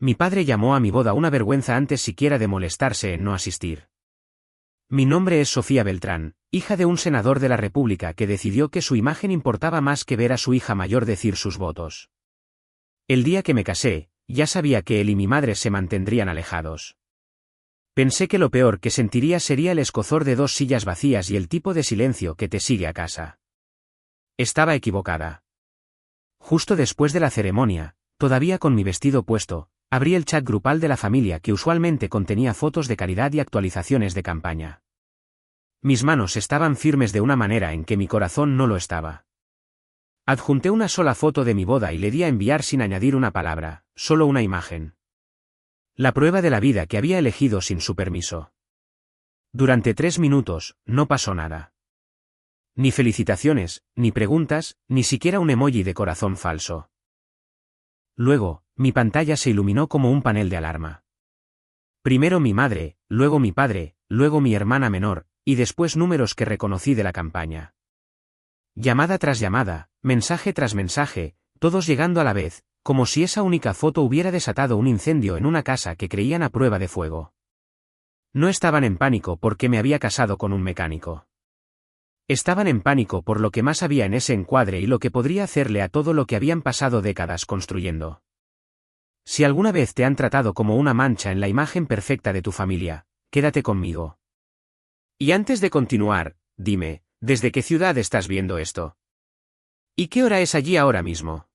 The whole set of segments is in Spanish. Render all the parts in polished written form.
Mi padre llamó a mi boda una vergüenza antes siquiera de molestarse en no asistir. Mi nombre es Sofía Beltrán, hija de un senador de la República que decidió que su imagen importaba más que ver a su hija mayor decir sus votos. El día que me casé, ya sabía que él y mi madre se mantendrían alejados. Pensé que lo peor que sentiría sería el escozor de 2 sillas vacías y el tipo de silencio que te sigue a casa. Estaba equivocada. Justo después de la ceremonia, todavía con mi vestido puesto, abrí el chat grupal de la familia que usualmente contenía fotos de caridad y actualizaciones de campaña. Mis manos estaban firmes de una manera en que mi corazón no lo estaba. Adjunté una sola foto de mi boda y le di a enviar sin añadir una palabra, solo una imagen. La prueba de la vida que había elegido sin su permiso. Durante 3 minutos, no pasó nada. Ni felicitaciones, ni preguntas, ni siquiera un emoji de corazón falso. Luego, mi pantalla se iluminó como un panel de alarma. Primero mi madre, luego mi padre, luego mi hermana menor, y después números que reconocí de la campaña. Llamada tras llamada, mensaje tras mensaje, todos llegando a la vez, como si esa única foto hubiera desatado un incendio en una casa que creían a prueba de fuego. No estaban en pánico porque me había casado con un mecánico. Estaban en pánico por lo que más había en ese encuadre y lo que podría hacerle a todo lo que habían pasado décadas construyendo. Si alguna vez te han tratado como una mancha en la imagen perfecta de tu familia, quédate conmigo. Y antes de continuar, dime, ¿desde qué ciudad estás viendo esto? ¿Y qué hora es allí ahora mismo?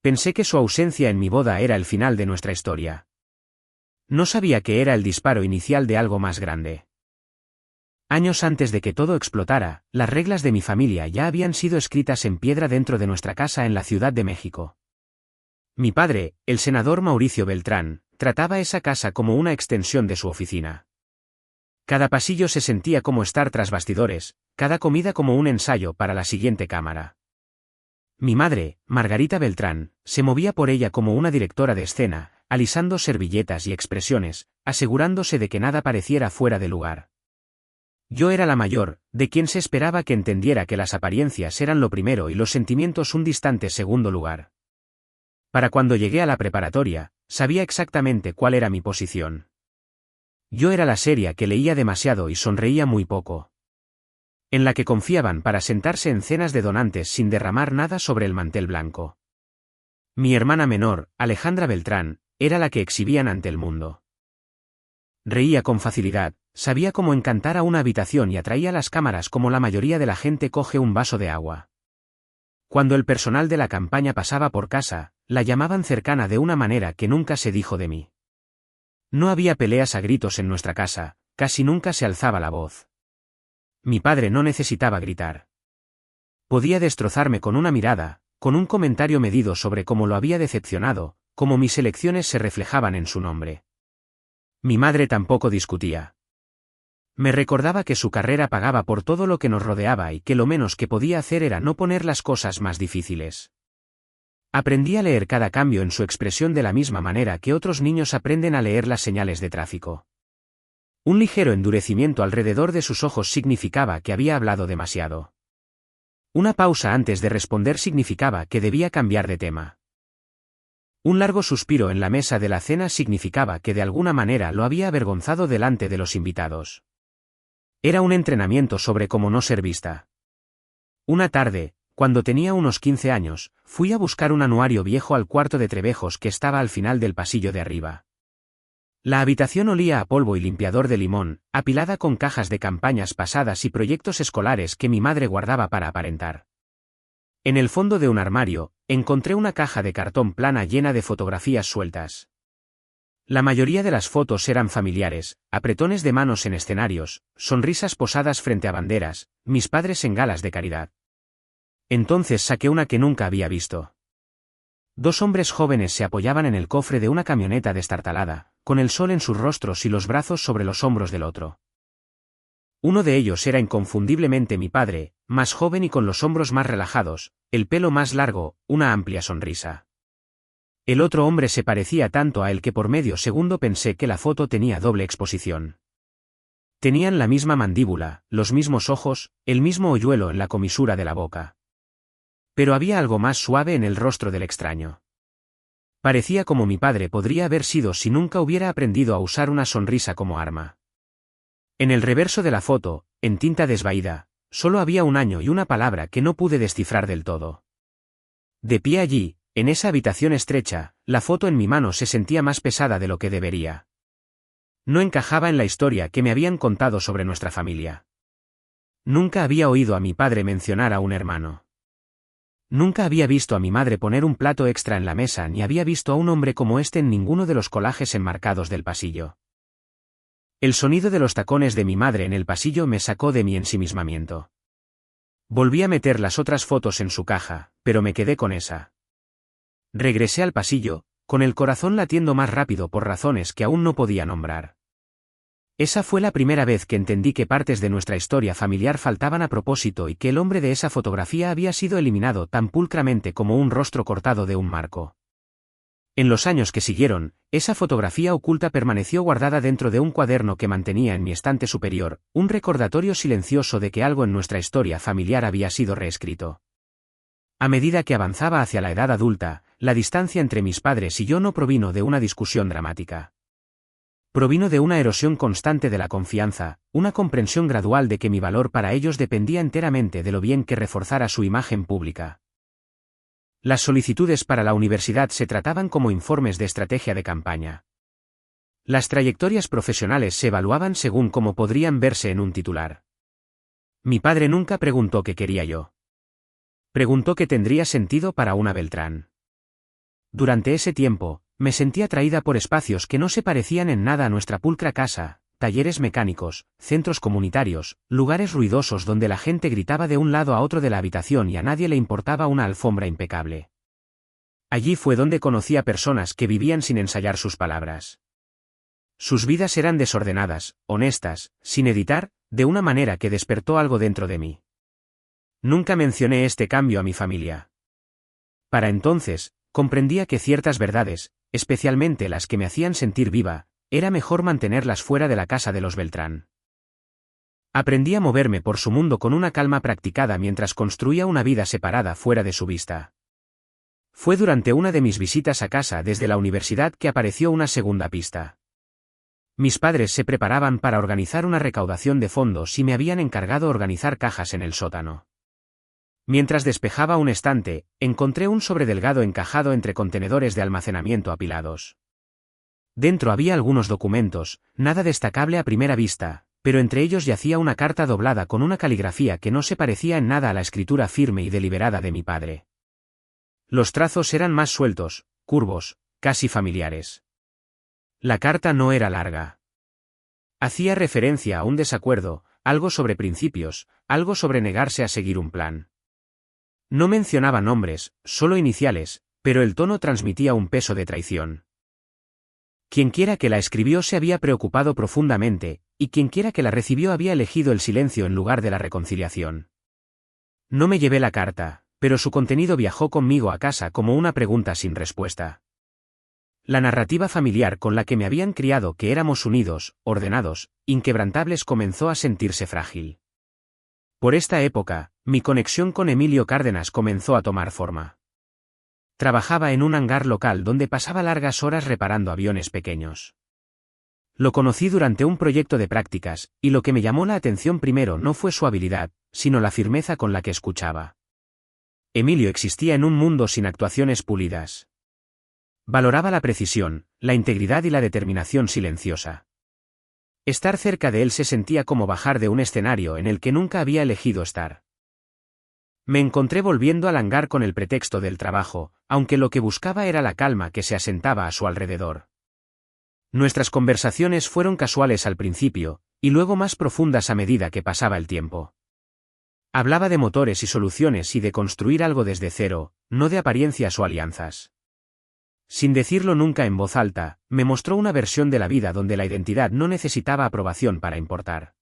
Pensé que su ausencia en mi boda era el final de nuestra historia. No sabía que era el disparo inicial de algo más grande. Años antes de que todo explotara, las reglas de mi familia ya habían sido escritas en piedra dentro de nuestra casa en la Ciudad de México. Mi padre, el senador Mauricio Beltrán, trataba esa casa como una extensión de su oficina. Cada pasillo se sentía como estar tras bastidores, cada comida como un ensayo para la siguiente cámara. Mi madre, Margarita Beltrán, se movía por ella como una directora de escena, alisando servilletas y expresiones, asegurándose de que nada pareciera fuera de lugar. Yo era la mayor, de quien se esperaba que entendiera que las apariencias eran lo primero y los sentimientos un distante segundo lugar. Para cuando llegué a la preparatoria, sabía exactamente cuál era mi posición. Yo era la seria que leía demasiado y sonreía muy poco. En la que confiaban para sentarse en cenas de donantes sin derramar nada sobre el mantel blanco. Mi hermana menor, Alejandra Beltrán, era la que exhibían ante el mundo. Reía con facilidad, sabía cómo encantar a una habitación y atraía las cámaras como la mayoría de la gente coge un vaso de agua. Cuando el personal de la campaña pasaba por casa, la llamaban cercana de una manera que nunca se dijo de mí. No había peleas a gritos en nuestra casa, casi nunca se alzaba la voz. Mi padre no necesitaba gritar. Podía destrozarme con una mirada, con un comentario medido sobre cómo lo había decepcionado, cómo mis elecciones se reflejaban en su nombre. Mi madre tampoco discutía. Me recordaba que su carrera pagaba por todo lo que nos rodeaba y que lo menos que podía hacer era no poner las cosas más difíciles. Aprendí a leer cada cambio en su expresión de la misma manera que otros niños aprenden a leer las señales de tráfico. Un ligero endurecimiento alrededor de sus ojos significaba que había hablado demasiado. Una pausa antes de responder significaba que debía cambiar de tema. Un largo suspiro en la mesa de la cena significaba que de alguna manera lo había avergonzado delante de los invitados. Era un entrenamiento sobre cómo no ser vista. Una tarde, cuando tenía unos 15 años, fui a buscar un anuario viejo al cuarto de Trebejos que estaba al final del pasillo de arriba. La habitación olía a polvo y limpiador de limón, apilada con cajas de campañas pasadas y proyectos escolares que mi madre guardaba para aparentar. En el fondo de un armario, encontré una caja de cartón plana llena de fotografías sueltas. La mayoría de las fotos eran familiares, apretones de manos en escenarios, sonrisas posadas frente a banderas, mis padres en galas de caridad. Entonces saqué una que nunca había visto. 2 hombres jóvenes se apoyaban en el cofre de una camioneta destartalada, con el sol en sus rostros y los brazos sobre los hombros del otro. Uno de ellos era inconfundiblemente mi padre, más joven y con los hombros más relajados, el pelo más largo, una amplia sonrisa. El otro hombre se parecía tanto a él que por medio segundo pensé que la foto tenía doble exposición. Tenían la misma mandíbula, los mismos ojos, el mismo hoyuelo en la comisura de la boca. Pero había algo más suave en el rostro del extraño. Parecía como mi padre podría haber sido si nunca hubiera aprendido a usar una sonrisa como arma. En el reverso de la foto, en tinta desvaída, solo había un año y una palabra que no pude descifrar del todo. De pie allí, en esa habitación estrecha, la foto en mi mano se sentía más pesada de lo que debería. No encajaba en la historia que me habían contado sobre nuestra familia. Nunca había oído a mi padre mencionar a un hermano. Nunca había visto a mi madre poner un plato extra en la mesa ni había visto a un hombre como este en ninguno de los collages enmarcados del pasillo. El sonido de los tacones de mi madre en el pasillo me sacó de mi ensimismamiento. Volví a meter las otras fotos en su caja, pero me quedé con esa. Regresé al pasillo, con el corazón latiendo más rápido por razones que aún no podía nombrar. Esa fue la primera vez que entendí que partes de nuestra historia familiar faltaban a propósito y que el hombre de esa fotografía había sido eliminado tan pulcramente como un rostro cortado de un marco. En los años que siguieron, esa fotografía oculta permaneció guardada dentro de un cuaderno que mantenía en mi estante superior, un recordatorio silencioso de que algo en nuestra historia familiar había sido reescrito. A medida que avanzaba hacia la edad adulta, la distancia entre mis padres y yo no provino de una discusión dramática. Provino de una erosión constante de la confianza, una comprensión gradual de que mi valor para ellos dependía enteramente de lo bien que reforzara su imagen pública. Las solicitudes para la universidad se trataban como informes de estrategia de campaña. Las trayectorias profesionales se evaluaban según cómo podrían verse en un titular. Mi padre nunca preguntó qué quería yo. Preguntó qué tendría sentido para una Beltrán. Durante ese tiempo, me sentí atraída por espacios que no se parecían en nada a nuestra pulcra casa, talleres mecánicos, centros comunitarios, lugares ruidosos donde la gente gritaba de un lado a otro de la habitación y a nadie le importaba una alfombra impecable. Allí fue donde conocí a personas que vivían sin ensayar sus palabras. Sus vidas eran desordenadas, honestas, sin editar, de una manera que despertó algo dentro de mí. Nunca mencioné este cambio a mi familia. Para entonces, comprendía que ciertas verdades, especialmente las que me hacían sentir viva, era mejor mantenerlas fuera de la casa de los Beltrán. Aprendí a moverme por su mundo con una calma practicada mientras construía una vida separada fuera de su vista. Fue durante una de mis visitas a casa desde la universidad que apareció una segunda pista. Mis padres se preparaban para organizar una recaudación de fondos y me habían encargado organizar cajas en el sótano. Mientras despejaba un estante, encontré un sobre delgado encajado entre contenedores de almacenamiento apilados. Dentro había algunos documentos, nada destacable a primera vista, pero entre ellos yacía una carta doblada con una caligrafía que no se parecía en nada a la escritura firme y deliberada de mi padre. Los trazos eran más sueltos, curvos, casi familiares. La carta no era larga. Hacía referencia a un desacuerdo, algo sobre principios, algo sobre negarse a seguir un plan. No mencionaba nombres, solo iniciales, pero el tono transmitía un peso de traición. Quienquiera que la escribió se había preocupado profundamente, y quienquiera que la recibió había elegido el silencio en lugar de la reconciliación. No me llevé la carta, pero su contenido viajó conmigo a casa como una pregunta sin respuesta. La narrativa familiar con la que me habían criado que éramos unidos, ordenados, inquebrantables comenzó a sentirse frágil. Por esta época, mi conexión con Emilio Cárdenas comenzó a tomar forma. Trabajaba en un hangar local donde pasaba largas horas reparando aviones pequeños. Lo conocí durante un proyecto de prácticas, y lo que me llamó la atención primero no fue su habilidad, sino la firmeza con la que escuchaba. Emilio existía en un mundo sin actuaciones pulidas. Valoraba la precisión, la integridad y la determinación silenciosa. Estar cerca de él se sentía como bajar de un escenario en el que nunca había elegido estar. Me encontré volviendo al hangar con el pretexto del trabajo, aunque lo que buscaba era la calma que se asentaba a su alrededor. Nuestras conversaciones fueron casuales al principio, y luego más profundas a medida que pasaba el tiempo. Hablaba de motores y soluciones y de construir algo desde cero, no de apariencias o alianzas. Sin decirlo nunca en voz alta, me mostró una versión de la vida donde la identidad no necesitaba aprobación para importar.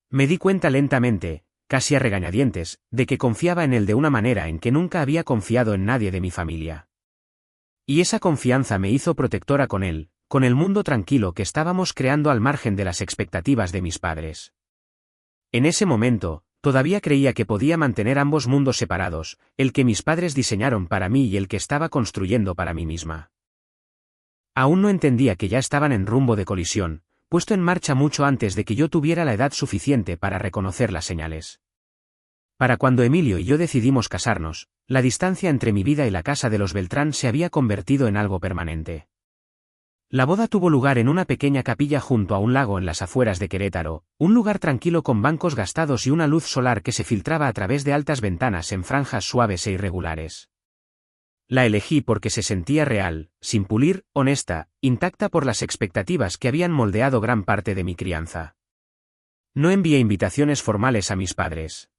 Me di cuenta lentamente, casi a regañadientes, de que confiaba en él de una manera en que nunca había confiado en nadie de mi familia. Y esa confianza me hizo protectora con él, con el mundo tranquilo que estábamos creando al margen de las expectativas de mis padres. En ese momento, todavía creía que podía mantener ambos mundos separados, el que mis padres diseñaron para mí y el que estaba construyendo para mí misma. Aún no entendía que ya estaban en rumbo de colisión, puesto en marcha mucho antes de que yo tuviera la edad suficiente para reconocer las señales. Para cuando Emilio y yo decidimos casarnos, la distancia entre mi vida y la casa de los Beltrán se había convertido en algo permanente. La boda tuvo lugar en una pequeña capilla junto a un lago en las afueras de Querétaro, un lugar tranquilo con bancos gastados y una luz solar que se filtraba a través de altas ventanas en franjas suaves e irregulares. La elegí porque se sentía real, sin pulir, honesta, intacta por las expectativas que habían moldeado gran parte de mi crianza. No envié invitaciones formales a mis padres.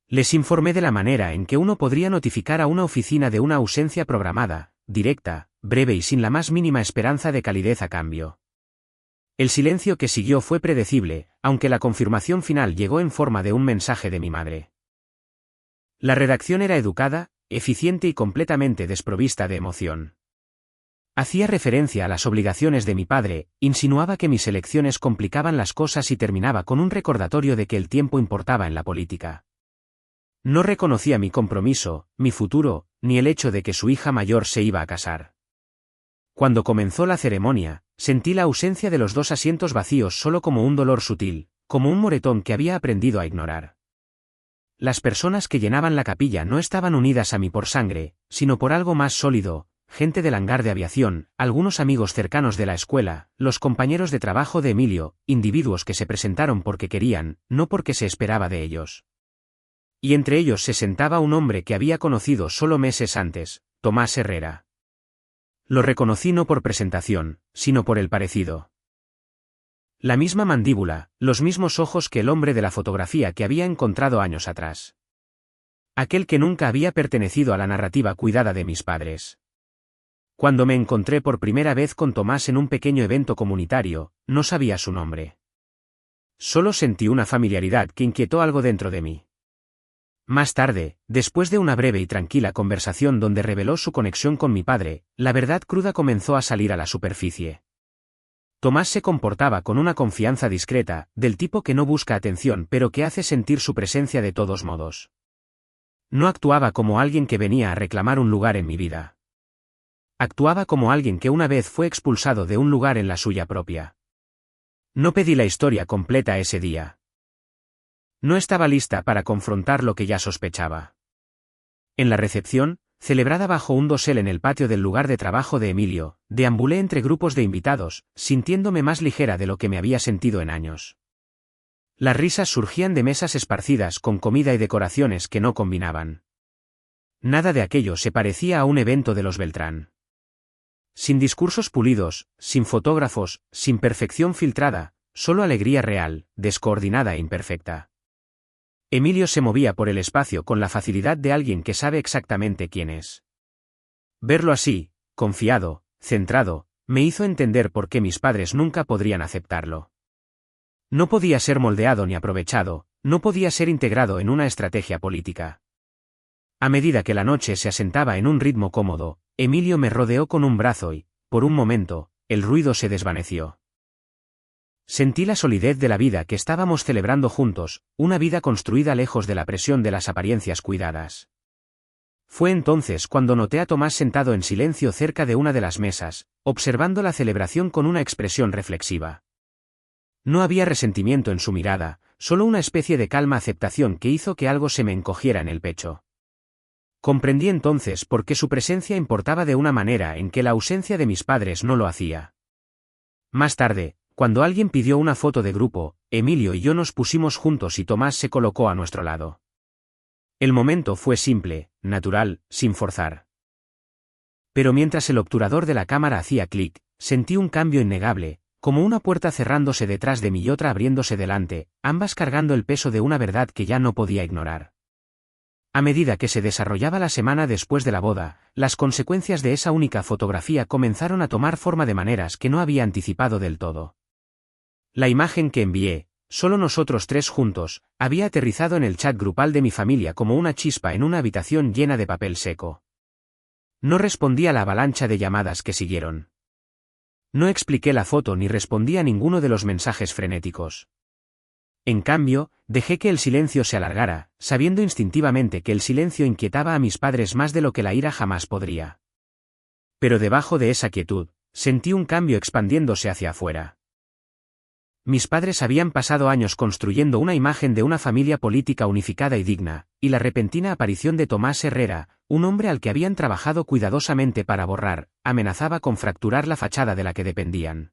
Les informé de la manera en que uno podría notificar a una oficina de una ausencia programada, directa, breve y sin la más mínima esperanza de calidez a cambio. El silencio que siguió fue predecible, aunque la confirmación final llegó en forma de un mensaje de mi madre. La redacción era educada, eficiente y completamente desprovista de emoción. Hacía referencia a las obligaciones de mi padre, insinuaba que mis elecciones complicaban las cosas y terminaba con un recordatorio de que el tiempo importaba en la política. No reconocía mi compromiso, mi futuro, ni el hecho de que su hija mayor se iba a casar. Cuando comenzó la ceremonia, sentí la ausencia de los dos asientos vacíos solo como un dolor sutil, como un moretón que había aprendido a ignorar. Las personas que llenaban la capilla no estaban unidas a mí por sangre, sino por algo más sólido, gente del hangar de aviación, algunos amigos cercanos de la escuela, los compañeros de trabajo de Emilio, individuos que se presentaron porque querían, no porque se esperaba de ellos. Y entre ellos se sentaba un hombre que había conocido solo meses antes, Tomás Herrera. Lo reconocí no por presentación, sino por el parecido. La misma mandíbula, los mismos ojos que el hombre de la fotografía que había encontrado años atrás. Aquel que nunca había pertenecido a la narrativa cuidada de mis padres. Cuando me encontré por primera vez con Tomás en un pequeño evento comunitario, no sabía su nombre. Solo sentí una familiaridad que inquietó algo dentro de mí. Más tarde, después de una breve y tranquila conversación donde reveló su conexión con mi padre, la verdad cruda comenzó a salir a la superficie. Tomás se comportaba con una confianza discreta, del tipo que no busca atención pero que hace sentir su presencia de todos modos. No actuaba como alguien que venía a reclamar un lugar en mi vida. Actuaba como alguien que una vez fue expulsado de un lugar en la suya propia. No pedí la historia completa ese día. No estaba lista para confrontar lo que ya sospechaba. En la recepción, celebrada bajo un dosel en el patio del lugar de trabajo de Emilio, deambulé entre grupos de invitados, sintiéndome más ligera de lo que me había sentido en años. Las risas surgían de mesas esparcidas con comida y decoraciones que no combinaban. Nada de aquello se parecía a un evento de los Beltrán. Sin discursos pulidos, sin fotógrafos, sin perfección filtrada, solo alegría real, descoordinada e imperfecta. Emilio se movía por el espacio con la facilidad de alguien que sabe exactamente quién es. Verlo así, confiado, centrado, me hizo entender por qué mis padres nunca podrían aceptarlo. No podía ser moldeado ni aprovechado, no podía ser integrado en una estrategia política. A medida que la noche se asentaba en un ritmo cómodo, Emilio me rodeó con un brazo y, por un momento, el ruido se desvaneció. Sentí la solidez de la vida que estábamos celebrando juntos, una vida construida lejos de la presión de las apariencias cuidadas. Fue entonces cuando noté a Tomás sentado en silencio cerca de una de las mesas, observando la celebración con una expresión reflexiva. No había resentimiento en su mirada, solo una especie de calma aceptación que hizo que algo se me encogiera en el pecho. Comprendí entonces por qué su presencia importaba de una manera en que la ausencia de mis padres no lo hacía. Más tarde, cuando alguien pidió una foto de grupo, Emilio y yo nos pusimos juntos y Tomás se colocó a nuestro lado. El momento fue simple, natural, sin forzar. Pero mientras el obturador de la cámara hacía clic, sentí un cambio innegable, como una puerta cerrándose detrás de mí y otra abriéndose delante, ambas cargando el peso de una verdad que ya no podía ignorar. A medida que se desarrollaba la semana después de la boda, las consecuencias de esa única fotografía comenzaron a tomar forma de maneras que no había anticipado del todo. La imagen que envié, solo nosotros tres juntos, había aterrizado en el chat grupal de mi familia como una chispa en una habitación llena de papel seco. No respondí a la avalancha de llamadas que siguieron. No expliqué la foto ni respondí a ninguno de los mensajes frenéticos. En cambio, dejé que el silencio se alargara, sabiendo instintivamente que el silencio inquietaba a mis padres más de lo que la ira jamás podría. Pero debajo de esa quietud, Sentí un cambio expandiéndose hacia afuera. Mis padres habían pasado años construyendo una imagen de una familia política unificada y digna, y la repentina aparición de Tomás Herrera, un hombre al que habían trabajado cuidadosamente para borrar, amenazaba con fracturar la fachada de la que dependían.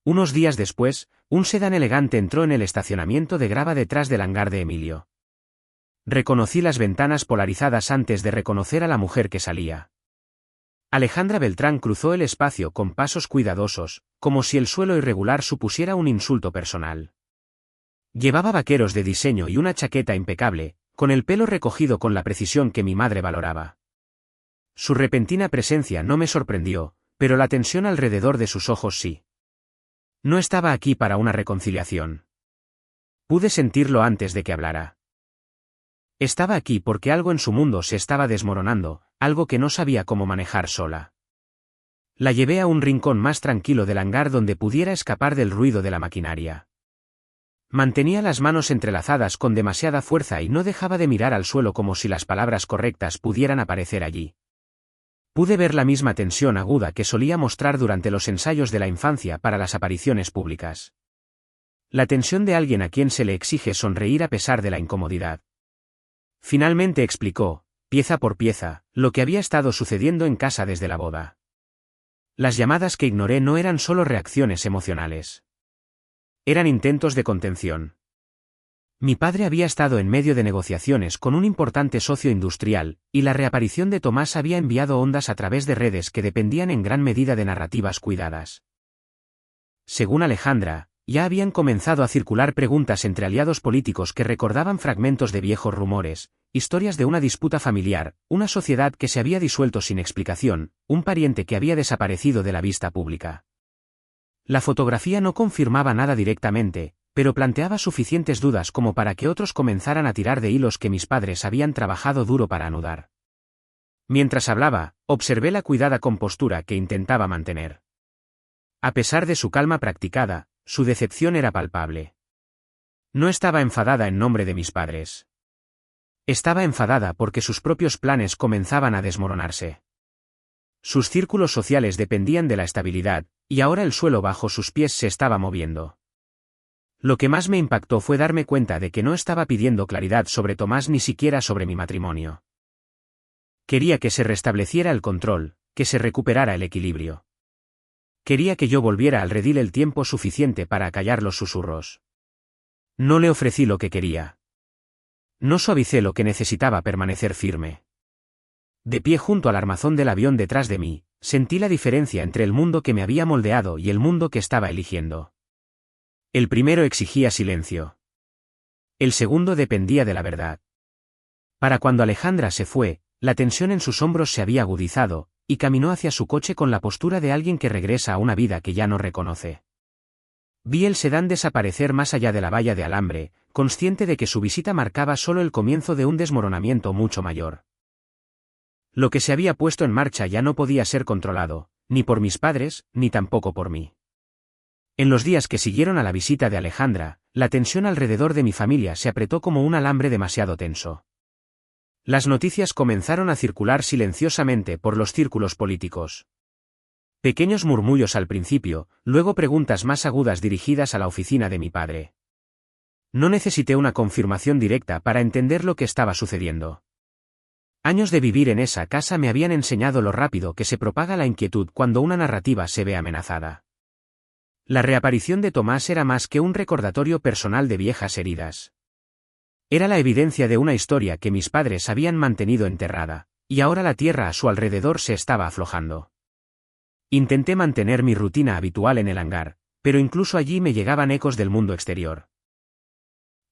Unos días después, un sedán elegante entró en el estacionamiento de grava detrás del hangar de Emilio. Reconocí las ventanas polarizadas antes de reconocer a la mujer que salía. Alejandra Beltrán cruzó el espacio con pasos cuidadosos, como si el suelo irregular supusiera un insulto personal. Llevaba vaqueros de diseño y una chaqueta impecable, con el pelo recogido con la precisión que mi madre valoraba. Su repentina presencia no me sorprendió, pero la tensión alrededor de sus ojos sí. No estaba aquí para una reconciliación. Pude sentirlo antes de que hablara. Estaba aquí porque algo en su mundo se estaba desmoronando, algo que no sabía cómo manejar sola. La llevé a un rincón más tranquilo del hangar donde pudiera escapar del ruido de la maquinaria. Mantenía las manos entrelazadas con demasiada fuerza y no dejaba de mirar al suelo como si las palabras correctas pudieran aparecer allí. Pude ver la misma tensión aguda que solía mostrar durante los ensayos de la infancia para las apariciones públicas. La tensión de alguien a quien se le exige sonreír a pesar de la incomodidad. Finalmente explicó, pieza por pieza, lo que había estado sucediendo en casa desde la boda. Las llamadas que ignoré no eran solo reacciones emocionales. Eran intentos de contención. Mi padre había estado en medio de negociaciones con un importante socio industrial, y la reaparición de Tomás había enviado ondas a través de redes que dependían en gran medida de narrativas cuidadas. Según Alejandra, ya habían comenzado a circular preguntas entre aliados políticos que recordaban fragmentos de viejos rumores, historias de una disputa familiar, una sociedad que se había disuelto sin explicación, un pariente que había desaparecido de la vista pública. La fotografía no confirmaba nada directamente, pero planteaba suficientes dudas como para que otros comenzaran a tirar de hilos que mis padres habían trabajado duro para anudar. Mientras hablaba, observé la cuidada compostura que intentaba mantener. A pesar de su calma practicada, su decepción era palpable. No estaba enfadada en nombre de mis padres. Estaba enfadada porque sus propios planes comenzaban a desmoronarse. Sus círculos sociales dependían de la estabilidad, y ahora el suelo bajo sus pies se estaba moviendo. Lo que más me impactó fue darme cuenta de que no estaba pidiendo claridad sobre Tomás ni siquiera sobre mi matrimonio. Quería que se restableciera el control, que se recuperara el equilibrio. Quería que yo volviera al redil el tiempo suficiente para acallar los susurros. No le ofrecí lo que quería. No suavicé lo que necesitaba permanecer firme. De pie junto al armazón del avión detrás de mí, sentí la diferencia entre el mundo que me había moldeado y el mundo que estaba eligiendo. El primero exigía silencio. El segundo dependía de la verdad. Para cuando Alejandra se fue, la tensión en sus hombros se había agudizado, y caminó hacia su coche con la postura de alguien que regresa a una vida que ya no reconoce. Vi el sedán desaparecer más allá de la valla de alambre, consciente de que su visita marcaba solo el comienzo de un desmoronamiento mucho mayor. Lo que se había puesto en marcha ya no podía ser controlado, ni por mis padres, ni tampoco por mí. En los días que siguieron a la visita de Alejandra, la tensión alrededor de mi familia se apretó como un alambre demasiado tenso. Las noticias comenzaron a circular silenciosamente por los círculos políticos. Pequeños murmullos al principio, luego preguntas más agudas dirigidas a la oficina de mi padre. No necesité una confirmación directa para entender lo que estaba sucediendo. Años de vivir en esa casa me habían enseñado lo rápido que se propaga la inquietud cuando una narrativa se ve amenazada. La reaparición de Tomás era más que un recordatorio personal de viejas heridas. Era la evidencia de una historia que mis padres habían mantenido enterrada, y ahora la tierra a su alrededor se estaba aflojando. Intenté mantener mi rutina habitual en el hangar, pero incluso allí me llegaban ecos del mundo exterior.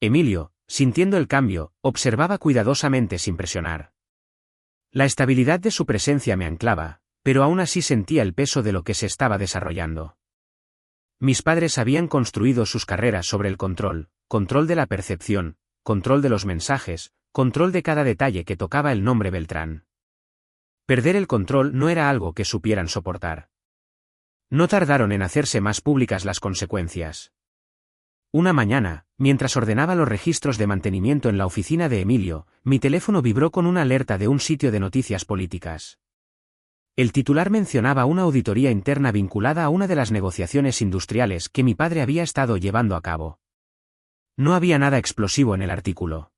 Emilio, sintiendo el cambio, observaba cuidadosamente sin presionar. La estabilidad de su presencia me anclaba, pero aún así sentía el peso de lo que se estaba desarrollando. Mis padres habían construido sus carreras sobre el control de la percepción, control de los mensajes, control de cada detalle que tocaba el nombre Beltrán. Perder el control no era algo que supieran soportar. No tardaron en hacerse más públicas las consecuencias. Una mañana, mientras ordenaba los registros de mantenimiento en la oficina de Emilio, mi teléfono vibró con una alerta de un sitio de noticias políticas. El titular mencionaba una auditoría interna vinculada a una de las negociaciones industriales que mi padre había estado llevando a cabo. No había nada explosivo en el artículo.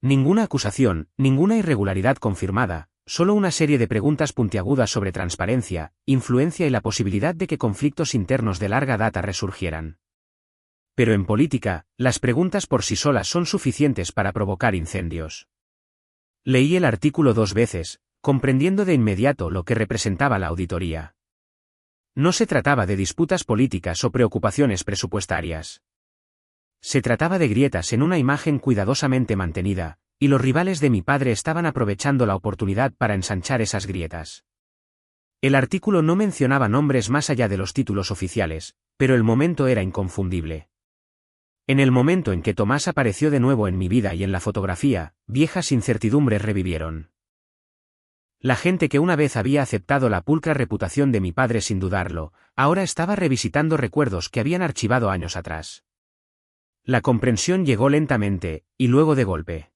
Ninguna acusación, ninguna irregularidad confirmada, solo una serie de preguntas puntiagudas sobre transparencia, influencia y la posibilidad de que conflictos internos de larga data resurgieran. Pero en política, las preguntas por sí solas son suficientes para provocar incendios. Leí el artículo 2 veces, comprendiendo de inmediato lo que representaba la auditoría. No se trataba de disputas políticas o preocupaciones presupuestarias. Se trataba de grietas en una imagen cuidadosamente mantenida, y los rivales de mi padre estaban aprovechando la oportunidad para ensanchar esas grietas. El artículo no mencionaba nombres más allá de los títulos oficiales, pero el momento era inconfundible. En el momento en que Tomás apareció de nuevo en mi vida y en la fotografía, viejas incertidumbres revivieron. La gente que una vez había aceptado la pulcra reputación de mi padre sin dudarlo, ahora estaba revisitando recuerdos que habían archivado años atrás. La comprensión llegó lentamente, y luego de golpe.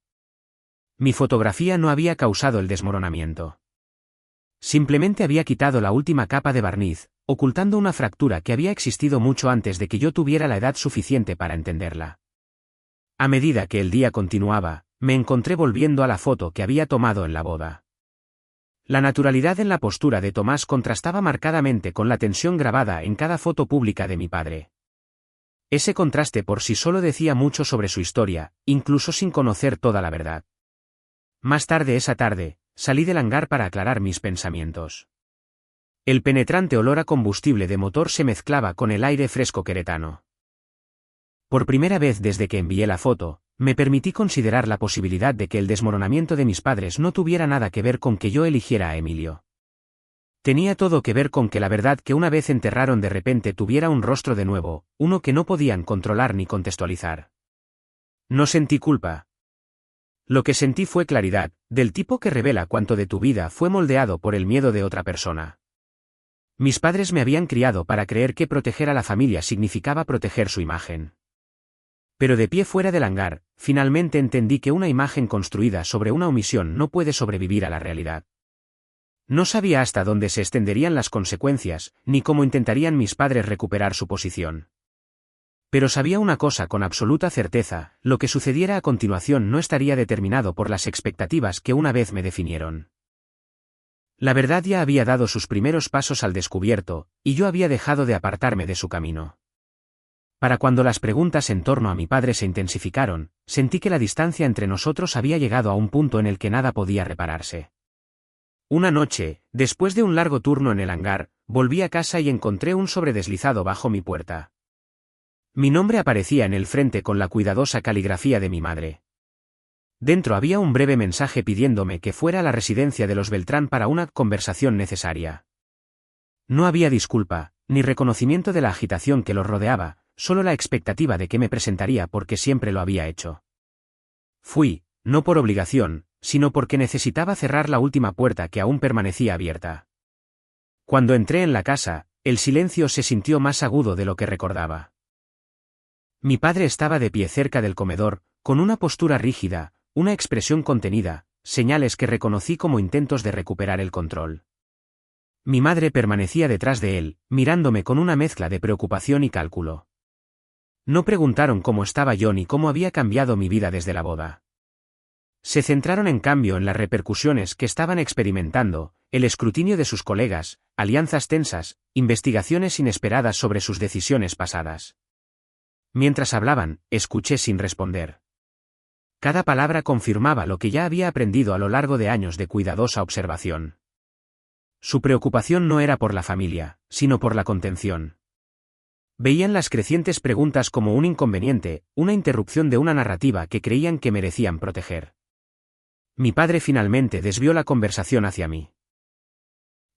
Mi fotografía no había causado el desmoronamiento. Simplemente había quitado la última capa de barniz, ocultando una fractura que había existido mucho antes de que yo tuviera la edad suficiente para entenderla. A medida que el día continuaba, me encontré volviendo a la foto que había tomado en la boda. La naturalidad en la postura de Tomás contrastaba marcadamente con la tensión grabada en cada foto pública de mi padre. Ese contraste por sí solo decía mucho sobre su historia, incluso sin conocer toda la verdad. Más tarde esa tarde, salí del hangar para aclarar mis pensamientos. El penetrante olor a combustible de motor se mezclaba con el aire fresco queretano. Por primera vez desde que envié la foto, me permití considerar la posibilidad de que el desmoronamiento de mis padres no tuviera nada que ver con que yo eligiera a Emilio. Tenía todo que ver con que la verdad que una vez enterraron de repente tuviera un rostro de nuevo, uno que no podían controlar ni contextualizar. No sentí culpa. Lo que sentí fue claridad, del tipo que revela cuánto de tu vida fue moldeado por el miedo de otra persona. Mis padres me habían criado para creer que proteger a la familia significaba proteger su imagen. Pero de pie fuera del hangar, finalmente entendí que una imagen construida sobre una omisión no puede sobrevivir a la realidad. No sabía hasta dónde se extenderían las consecuencias, ni cómo intentarían mis padres recuperar su posición. Pero sabía una cosa con absoluta certeza, lo que sucediera a continuación no estaría determinado por las expectativas que una vez me definieron. La verdad ya había dado sus primeros pasos al descubierto, y yo había dejado de apartarme de su camino. Para cuando las preguntas en torno a mi padre se intensificaron, sentí que la distancia entre nosotros había llegado a un punto en el que nada podía repararse. Una noche, después de un largo turno en el hangar, volví a casa y encontré un sobre deslizado bajo mi puerta. Mi nombre aparecía en el frente con la cuidadosa caligrafía de mi madre. Dentro había un breve mensaje pidiéndome que fuera a la residencia de los Beltrán para una conversación necesaria. No había disculpa, ni reconocimiento de la agitación que los rodeaba, solo la expectativa de que me presentaría porque siempre lo había hecho. Fui, no por obligación, sino porque necesitaba cerrar la última puerta que aún permanecía abierta. Cuando entré en la casa, el silencio se sintió más agudo de lo que recordaba. Mi padre estaba de pie cerca del comedor, con una postura rígida, una expresión contenida, señales que reconocí como intentos de recuperar el control. Mi madre permanecía detrás de él, mirándome con una mezcla de preocupación y cálculo. No preguntaron cómo estaba yo ni cómo había cambiado mi vida desde la boda. Se centraron en cambio en las repercusiones que estaban experimentando, el escrutinio de sus colegas, alianzas tensas, investigaciones inesperadas sobre sus decisiones pasadas. Mientras hablaban, escuché sin responder. Cada palabra confirmaba lo que ya había aprendido a lo largo de años de cuidadosa observación. Su preocupación no era por la familia, sino por la contención. Veían las crecientes preguntas como un inconveniente, una interrupción de una narrativa que creían que merecían proteger. Mi padre finalmente desvió la conversación hacia mí.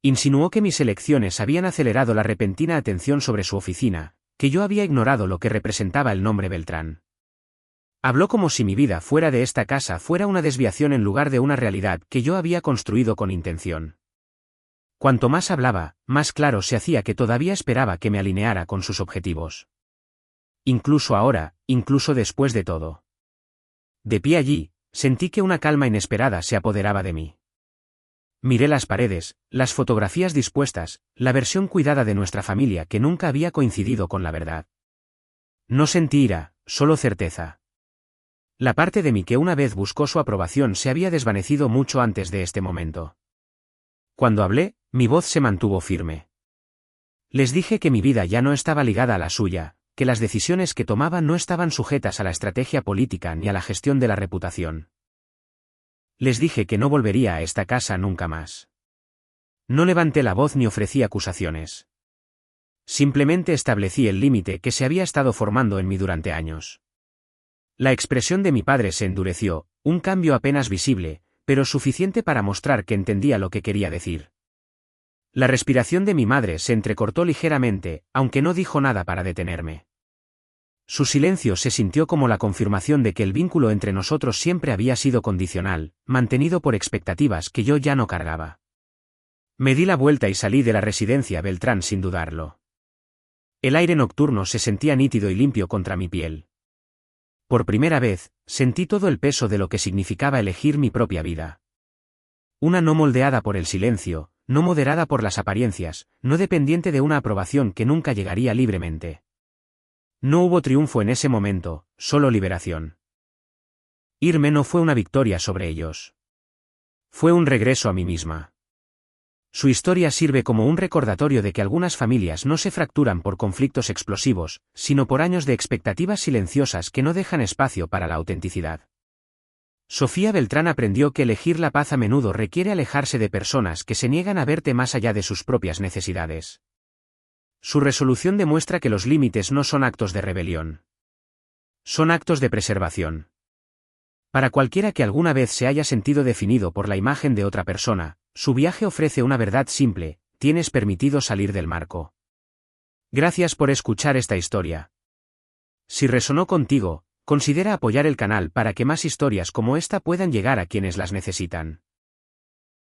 Insinuó que mis elecciones habían acelerado la repentina atención sobre su oficina, que yo había ignorado lo que representaba el nombre Beltrán. Habló como si mi vida fuera de esta casa fuera una desviación en lugar de una realidad que yo había construido con intención. Cuanto más hablaba, más claro se hacía que todavía esperaba que me alineara con sus objetivos. Incluso ahora, incluso después de todo. De pie allí, sentí que una calma inesperada se apoderaba de mí. Miré las paredes, las fotografías dispuestas, la versión cuidada de nuestra familia que nunca había coincidido con la verdad. No sentí ira, solo certeza. La parte de mí que una vez buscó su aprobación se había desvanecido mucho antes de este momento. Cuando hablé, mi voz se mantuvo firme. Les dije que mi vida ya no estaba ligada a la suya, que las decisiones que tomaba no estaban sujetas a la estrategia política ni a la gestión de la reputación. Les dije que no volvería a esta casa nunca más. No levanté la voz ni ofrecí acusaciones. Simplemente establecí el límite que se había estado formando en mí durante años. La expresión de mi padre se endureció, un cambio apenas visible, pero suficiente para mostrar que entendía lo que quería decir. La respiración de mi madre se entrecortó ligeramente, aunque no dijo nada para detenerme. Su silencio se sintió como la confirmación de que el vínculo entre nosotros siempre había sido condicional, mantenido por expectativas que yo ya no cargaba. Me di la vuelta y salí de la residencia Beltrán sin dudarlo. El aire nocturno se sentía nítido y limpio contra mi piel. Por primera vez, sentí todo el peso de lo que significaba elegir mi propia vida. Una no moldeada por el silencio, no moderada por las apariencias, no dependiente de una aprobación que nunca llegaría libremente. No hubo triunfo en ese momento, solo liberación. Irme no fue una victoria sobre ellos. Fue un regreso a mí misma. Su historia sirve como un recordatorio de que algunas familias no se fracturan por conflictos explosivos, sino por años de expectativas silenciosas que no dejan espacio para la autenticidad. Sofía Beltrán aprendió que elegir la paz a menudo requiere alejarse de personas que se niegan a verte más allá de sus propias necesidades. Su resolución demuestra que los límites no son actos de rebelión. Son actos de preservación. Para cualquiera que alguna vez se haya sentido definido por la imagen de otra persona, su viaje ofrece una verdad simple: tienes permitido salir del marco. Gracias por escuchar esta historia. Si resonó contigo, considera apoyar el canal para que más historias como esta puedan llegar a quienes las necesitan.